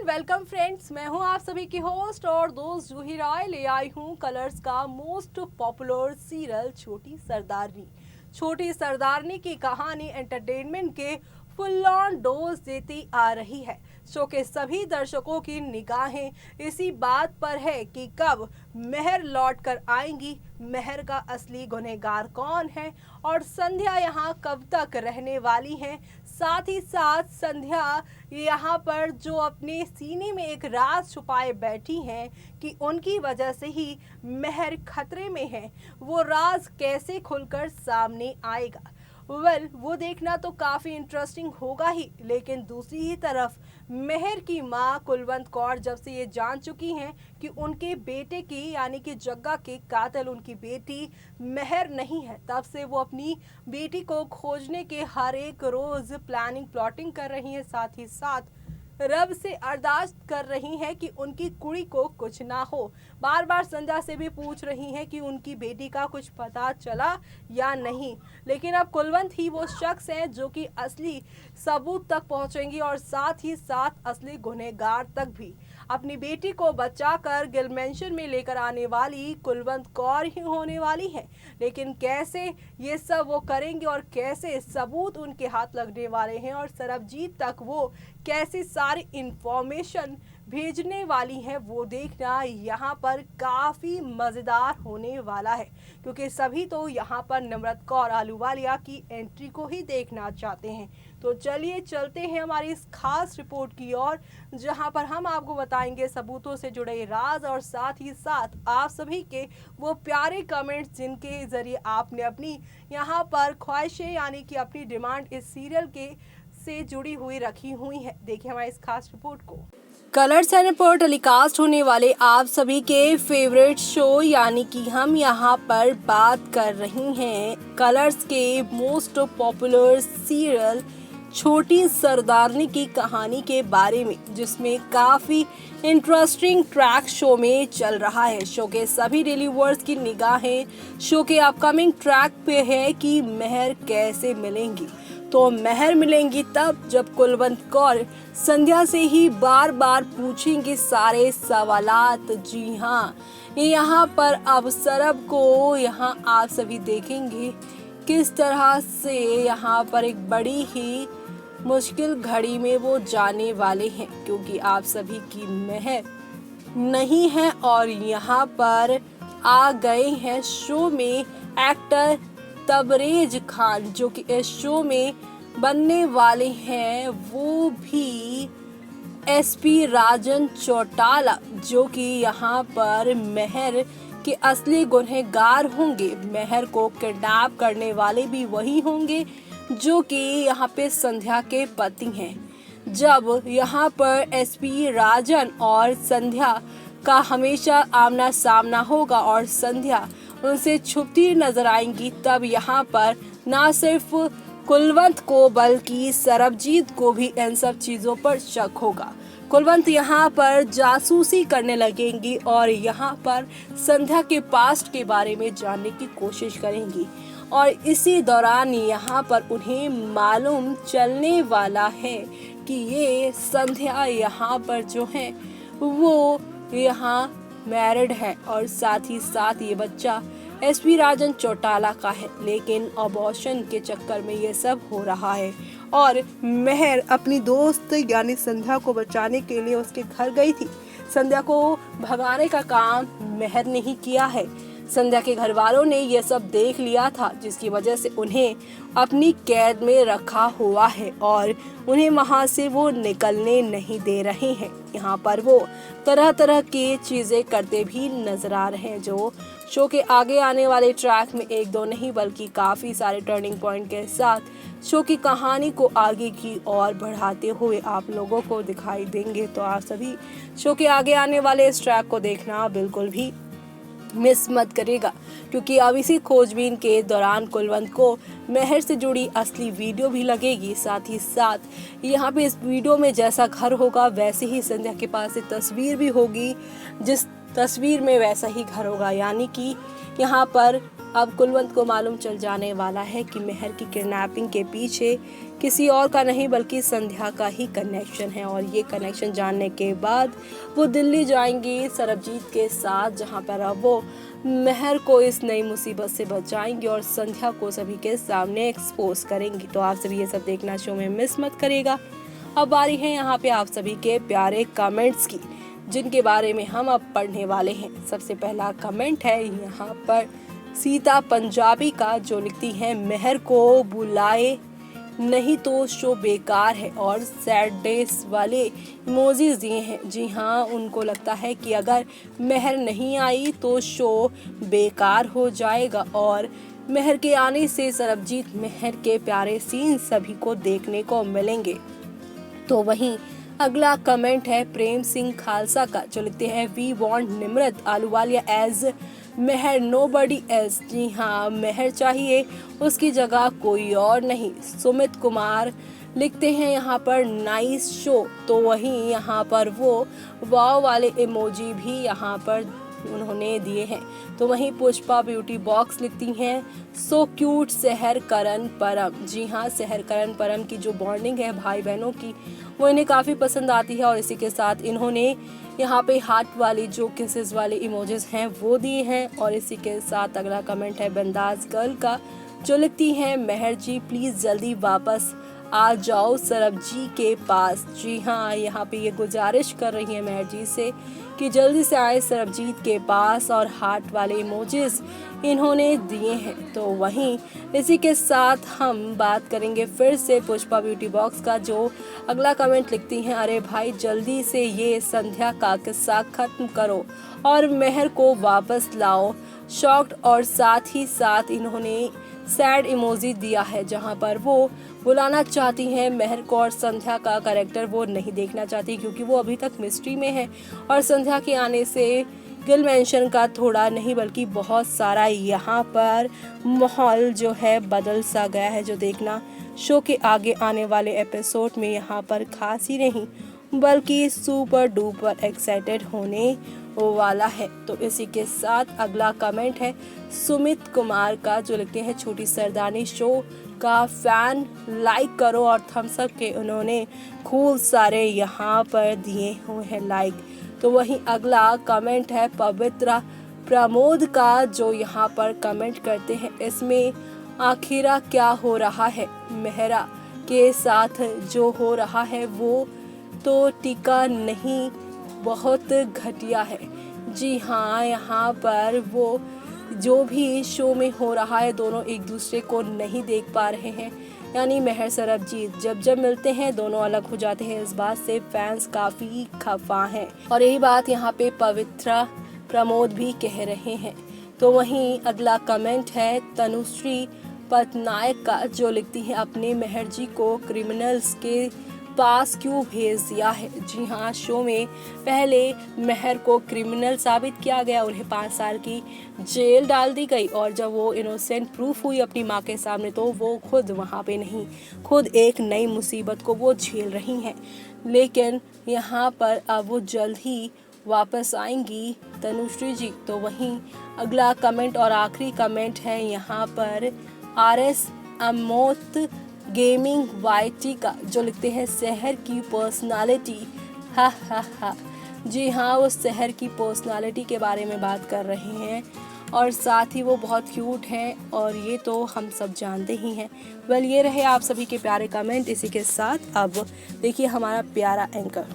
And welcome friends, मैं हूं आप सभी की होस्ट और दोस्त जूही राय। ले आई हूं कलर्स का मोस्ट पॉपुलर सीरियल छोटी सरदारनी। छोटी सरदारनी की कहानी एंटरटेनमेंट के फुल ऑन डोज देती आ रही है। शो के सभी दर्शकों की निगाहें इसी बात पर है कि कब मेहर लौट कर आएंगी, मेहर का असली गुनहगार कौन है और संध्या यहाँ कब तक रहने वाली हैं। साथ ही साथ संध्या यहाँ पर जो अपने सीने में एक राज छुपाए बैठी हैं कि उनकी वजह से ही मेहर खतरे में है, वो राज कैसे खुलकर सामने आएगा। वो देखना तो काफ़ी इंटरेस्टिंग होगा ही, लेकिन दूसरी ही तरफ मेहर की मां कुलवंत कौर जब से ये जान चुकी हैं कि उनके बेटे की यानी कि जग्गा के कातिल उनकी बेटी मेहर नहीं है, तब से वो अपनी बेटी को खोजने के हर एक रोज प्लानिंग प्लॉटिंग कर रही है। साथ ही साथ रब से अरदास कर रही हैं कि उनकी कुड़ी को कुछ ना हो। बार बार संध्या से भी पूछ रही हैं कि उनकी बेटी का कुछ पता चला या नहीं, लेकिन अब कुलवंत ही वो शख्स हैं जो कि असली सबूत तक पहुंचेंगी और साथ ही साथ असली गुनहगार तक भी। अपनी बेटी को बचाकर गिल मेंशन में लेकर आने वाली कुलवंत कौर ही होने वाली है, लेकिन कैसे ये सब वो करेंगे और कैसे सबूत उनके हाथ लगने वाले हैं और सरबजीत तक वो कैसी सारी इंफॉर्मेशन भेजने वाली हैं, वो देखना यहाँ पर काफ़ी मज़ेदार होने वाला है, क्योंकि सभी तो यहाँ पर निम्रत कौर आलूवालिया की एंट्री को ही देखना चाहते हैं। तो चलिए चलते हैं हमारी इस खास रिपोर्ट की ओर, जहाँ पर हम आपको बताएंगे सबूतों से जुड़े राज और साथ ही साथ आप सभी के वो प्यारे कमेंट्स जिनके ज़रिए आपने अपनी यहाँ पर ख्वाहिशें यानी कि अपनी डिमांड इस सीरियल के से जुड़ी हुई रखी हुई है। देखिए हमारी इस खास रिपोर्ट को। कलर्स चैनल पर टेलीकास्ट होने वाले आप सभी के फेवरेट शो यानी कि हम यहाँ पर बात कर रही हैं कलर्स के मोस्ट पॉपुलर सीरियल छोटी सरदारनी की कहानी के बारे में, जिसमें काफ़ी इंटरेस्टिंग ट्रैक शो में चल रहा है। शो के सभी डेली व्यूअर्स की निगाहें शो के अपकमिंग ट्रैक पे है कि मेहर कैसे मिलेंगी। तो मेहर मिलेंगी तब जब कुलवंत कौर संध्या से ही बार बार पूछेंगे सारे सवालात। जी हाँ, यहाँ पर अब सरब को यहाँ आप सभी देखेंगे किस तरह से यहाँ पर एक बड़ी ही मुश्किल घड़ी में वो जाने वाले हैं, क्योंकि आप सभी की मेहर नहीं है और यहाँ पर आ गए हैं शो में एक्टर तबरेज खान, जो कि इस शो में बनने वाले हैं। वो भी एसपी राजन चौटाला, जो कि यहाँ पर मेहर के असली गुनहगार होंगे। मेहर को किडनैप करने वाले भी वही होंगे जो कि यहाँ पे संध्या के पति हैं। जब यहाँ पर एसपी राजन और संध्या का हमेशा आमना सामना होगा और संध्या उनसे छुपती नजर आएंगी, तब यहाँ पर ना सिर्फ कुलवंत को बल्कि सरबजीत को भी इन सब चीज़ों पर शक होगा। कुलवंत यहाँ पर जासूसी करने लगेंगी और यहाँ पर संध्या के पास्ट के बारे में जानने की कोशिश करेंगी और इसी दौरान यहाँ पर उन्हें मालूम चलने वाला है कि ये संध्या यहाँ पर जो है वो यहाँ मैरिड है और साथ ही साथ ये बच्चा एसपी राजन चौटाला का है, लेकिन अबॉर्शन के चक्कर में ये सब हो रहा है। और मेहर अपनी दोस्त यानी संध्या को बचाने के लिए उसके घर गई थी। संध्या को भगाने का काम मेहर ने ही किया है। संध्या के घर वालों ने ये सब देख लिया था, जिसकी वजह से उन्हें अपनी कैद में रखा हुआ है और उन्हें वहाँ से वो निकलने नहीं दे रहे हैं। यहाँ पर वो तरह तरह की चीज़ें करते भी नजर आ रहे हैं, जो शो के आगे आने वाले ट्रैक में एक दो नहीं बल्कि काफ़ी सारे टर्निंग पॉइंट के साथ शो की कहानी को आगे की ओर बढ़ाते हुए आप लोगों को दिखाई देंगे। तो आप सभी शो के आगे आने वाले इस ट्रैक को देखना बिल्कुल भी मिस मत करेगा, क्योंकि अब इसी खोजबीन के दौरान कुलवंत को मेहर से जुड़ी असली वीडियो भी लगेगी। साथ ही साथ यहाँ पे इस वीडियो में जैसा घर होगा वैसे ही संध्या के पास एक तस्वीर भी होगी, जिस तस्वीर में वैसा ही घर होगा। यानी कि यहाँ पर अब कुलवंत को मालूम चल जाने वाला है कि मेहर की किडनैपिंग के पीछे किसी और का नहीं बल्कि संध्या का ही कनेक्शन है। और ये कनेक्शन जानने के बाद वो दिल्ली जाएंगी सरबजीत के साथ, जहाँ पर अब वो मेहर को इस नई मुसीबत से बचाएंगी और संध्या को सभी के सामने एक्सपोज करेंगी। तो आप सभी ये सब देखना शो में मिस मत करिएगा। अब बारी है यहाँ पे आप सभी के प्यारे कमेंट्स की, जिनके बारे में हम अब पढ़ने वाले हैं। सबसे पहला कमेंट है यहाँ पर सीता पंजाबी का, जो लिखती है मेहर को बुलाए नहीं तो शो बेकार है, और सैड डेज वाले इमोजीज दिए हैं। जी हाँ, उनको लगता है कि अगर मेहर नहीं आई तो शो बेकार हो जाएगा और मेहर के आने से सरबजीत मेहर के प्यारे सीन सभी को देखने को मिलेंगे। तो वहीं अगला कमेंट है प्रेम सिंह खालसा का, जो लिखते हैं we want Nimrat Ahluwalia as Mehar nobody else. जी हाँ, मेहर चाहिए, उसकी जगह कोई और नहीं। सुमित कुमार लिखते हैं यहाँ पर नाइस शो। तो वहीं यहाँ पर वो वाव वाले इमोजी भी यहाँ पर उन्होंने दिए हैं। तो वहीं पुष्पा ब्यूटी बॉक्स लिखती हैं सो क्यूट सहर करण परम। जी हाँ, सहर करण परम की जो बॉन्डिंग है भाई बहनों की, वो इन्हें काफ़ी पसंद आती है। और इसी के साथ इन्होंने यहाँ पे हार्ट वाली जो किसेस वाले इमोजेस हैं वो दिए हैं। और इसी के साथ अगला कमेंट है बंदाज गर्ल का, जो लिखती हैं मेहर जी प्लीज़ जल्दी वापस आ जाओ सरबजी के पास। जी हाँ, यहाँ पे ये गुजारिश कर रही है मेहर जी से कि जल्दी से आए सरबजीत के पास, और हार्ट वाले इमोजेस इन्होंने दिए हैं। तो वहीं इसी के साथ हम बात करेंगे फिर से पुष्पा ब्यूटी बॉक्स का, जो अगला कमेंट लिखती हैं अरे भाई जल्दी से ये संध्या का किस्सा खत्म करो और मेहर को वापस लाओ। शॉक्ड, और साथ ही साथ इन्होंने सैड इमोजी दिया है, जहां पर वो बुलाना चाहती हैं मेहर को, और संध्या का कैरेक्टर वो नहीं देखना चाहती क्योंकि वो अभी तक मिस्ट्री में है। और संध्या के आने से गिल मेंशन का थोड़ा नहीं बल्कि बहुत सारा यहाँ पर माहौल जो है बदल सा गया है, जो देखना शो के आगे आने वाले एपिसोड में यहाँ पर खास ही नहीं बल्कि सुपर डुपर एक्साइटेड होने वाला है। तो इसी के साथ अगला कमेंट है सुमित कुमार का, जो लिखते हैं छोटी सरदारनी शो का फैन लाइक करो, और थम्स अप के उन्होंने खूब सारे यहाँ पर दिए हुए हैं लाइक। तो वहीं अगला कमेंट है पवित्रा प्रमोद का, जो यहाँ पर कमेंट करते हैं इसमें आखिरा क्या हो रहा है, मेहरा के साथ जो हो रहा है वो तो टिका नहीं, बहुत घटिया है। जी हाँ, यहाँ पर वो जो भी शो में हो रहा है दोनों एक दूसरे को नहीं देख पा रहे हैं। यानी मेहर सरबजीत जब जब मिलते हैं दोनों अलग हो जाते हैं। इस बात से फैंस काफ़ी खफा हैं और यही बात यहाँ पे पवित्रा प्रमोद भी कह रहे हैं। तो वहीं अगला कमेंट है तनुश्री पटनायक का, जो लिखती है अपने मेहर जी को क्रिमिनल्स के पास क्यों भेज दिया है। जी हाँ, शो में पहले मेहर को क्रिमिनल साबित किया गया, उन्हें 5 साल की जेल डाल दी गई, और जब वो इनोसेंट प्रूफ हुई अपनी माँ के सामने तो वो खुद वहाँ पे नहीं, खुद एक नई मुसीबत को वो झेल रही हैं। लेकिन यहाँ पर अब वो जल्द ही वापस आएंगी तनुश्री जी। तो वहीं अगला कमेंट और आखिरी कमेंट है यहाँ पर RS अमोत गेमिंग वाईटी का, जो लिखते हैं शहर की पर्सनालिटी। हा हा हा। जी हाँ, वो शहर की पर्सनालिटी के बारे में बात कर रहे हैं और साथ ही वो बहुत क्यूट हैं और ये तो हम सब जानते ही हैं। वेल, ये रहे आप सभी के प्यारे कमेंट। इसी के साथ अब देखिए हमारा प्यारा एंकर।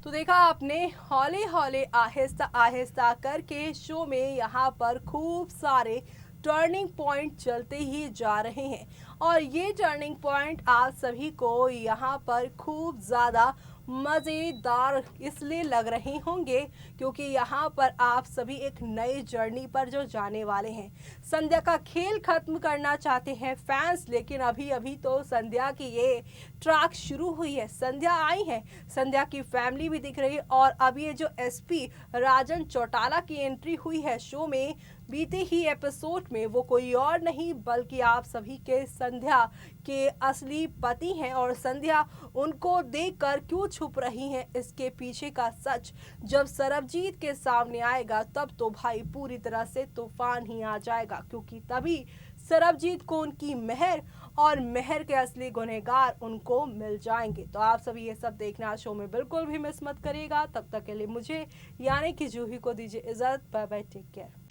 तो देखा आपने, हौले हौले आहिस्ता आहिस्ता करके शो में यहाँ पर खूब सारे टर्निंग पॉइंट चलते ही जा रहे हैं और ये टर्निंग पॉइंट आप सभी को यहाँ पर खूब ज़्यादा मज़ेदार इसलिए लग रहे होंगे क्योंकि यहाँ पर आप सभी एक नई जर्नी पर जो जाने वाले हैं। संध्या का खेल खत्म करना चाहते हैं फैंस, लेकिन अभी अभी तो संध्या की ये ट्रैक शुरू हुई है। संध्या आई है, संध्या की फैमिली भी दिख रही है और अब ये जो SP राजन चौटाला की एंट्री हुई है शो में बीते ही एपिसोड में, वो कोई और नहीं बल्कि आप सभी के संध्या के असली पति हैं और संध्या उनको देखकर क्यों छुप रही हैं, इसके पीछे का सच जब सरबजीत के सामने आएगा तब तो भाई पूरी तरह से तूफान ही आ जाएगा, क्योंकि तभी सरबजीत को उनकी मेहर और मेहर के असली गुनहगार उनको मिल जाएंगे। तो आप सभी ये सब देखना शो में बिल्कुल भी मिस मत करिएगा। तब तक के लिए मुझे यानी कि जूही को दीजिए इजाजत। Bye bye, take care.